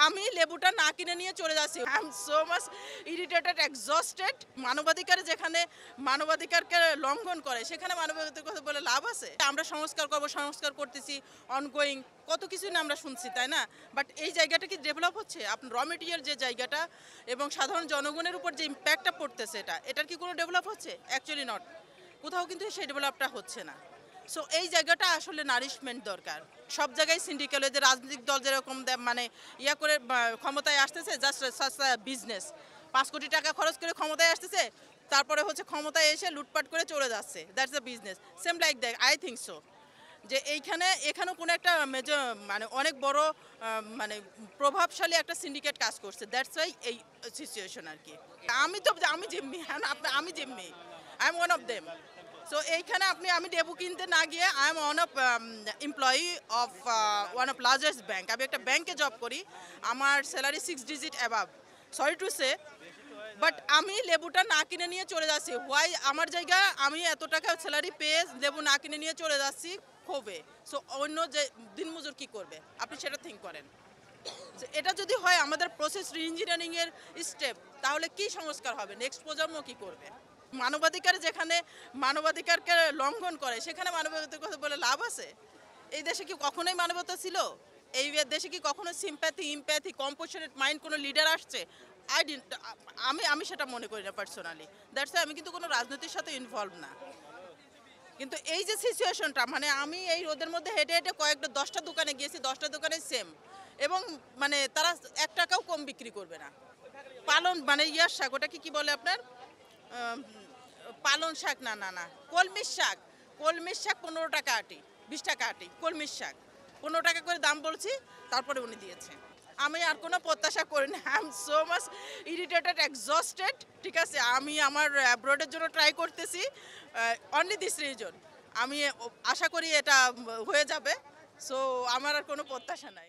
আমি লেবুটা না কিনে নিয়ে চলে যাচ্ছি। I am so much irritated, exhausted. মানবাধিকার যেখানে মানবাধিকারকে লঙ্ঘন করে সেখানে মানবাধিকার কথা বলে লাভ আছে? আমরা সংস্কার করব, সংস্কার করতেছি, অনগোয়িং কত কিছুই না আমরা শুনছি, তাই না? বাট এই জায়গাটা কি ডেভেলপ হচ্ছে? আপনার র মেটেরিয়াল যে জায়গাটা এবং সাধারণ জনগণের উপর যে ইম্প্যাক্টটা পড়তেছে এটার কি কোনো ডেভেলপ হচ্ছে? Actually not. কোথাও কিন্তু সেই ডেভেলপটা হচ্ছে না। সো এই জায়গাটা আসলে নারিশমেন্ট দরকার। সব জায়গায় সিন্ডিকেট, যে রাজনৈতিক দল যেরকম মানে ইয়া করে ক্ষমতায় আসতেছে, জাস্ট বিজনেস। ৫ কোটি টাকা খরচ করে ক্ষমতায় আসতেছে, তারপরে হচ্ছে ক্ষমতায় এসে লুটপাট করে চলে যাচ্ছে। That's the business. Same like that, I think so. যে এখানেও কোনো একটা মানে অনেক বড় মানে প্রভাবশালী একটা সিন্ডিকেট কাজ করছে। দ্যাটস ওয়াই এই সিচুয়েশন আর কি। আমি জিম্মি, আমি জিম্মি, I am one of them. So এইখানে আমি ডেবু কিনতে না গিয়ে I am one of employee of one of largest bank. আমি একটা ব্যাংকে জব করি। আমার salary 6 digit above. Sorry to say, but আমি লেবুটা না কিনে নিয়ে চলে যাচ্ছি। হোয়াই? আমার জায়গা আমি এত টাকা স্যালারি পেয়ে লেবু না কিনে নিয়ে চলে যাচ্ছি ক্ষোভে। সো অন্য যে দিনমজুর কী করবে? আপনি সেটা থিঙ্ক করেন। এটা যদি হয় আমাদের প্রসেস রি-ইঞ্জিনিয়ারিংয়ের স্টেপ, তাহলে কি সংস্কার হবে? নেক্সট প্রজন্ম কী করবে? মানবাধিকার যেখানে মানবাধিকারকে লঙ্ঘন করে সেখানে মানবাধিকার কথা বলে লাভ আছে? এই দেশে কি কখনোই মানবতা ছিল? এই দেশে কি কখনো সিম্প্যাথি, ইমপ্যাথি, কম্পোশনেট মাইন্ড কোনো লিডার আসছে? আই ডিডন্ট আমি সেটা মনে করি না পার্সোনালি। দ্যাটস আমি কিন্তু কোনো রাজনীতির সাথে ইনভলভ না। কিন্তু এই যে সিচুয়েশনটা, মানে আমি এই রোদের মধ্যে হেঁটে হেঁটে কয়েকটা 10টা দোকানে গিয়েছি, 10টা দোকানে সেম, এবং মানে তারা 1 টাকাও কম বিক্রি করবে না। পালন মানে ইয়ার শাক, ওটা কি বলে আপনার? আম, পালন শাক, না না না, কলমির শাক। কলমির শাক 15 টাকা আটি, 20 টাকা আটি। কলমির শাক 15 টাকা করে দাম বলছি, তারপরে উনি দিয়েছে। আমি আর কোনো প্রত্যাশা করি না। I am so much irritated, exhausted. ঠিক আছে, আমি আমার অ্যাব্রোডের জন্য ট্রাই করতেছি, অনলি দিস রিজন। আমি আশা করি এটা হয়ে যাবে। সো আমার আর কোনো প্রত্যাশা নাই।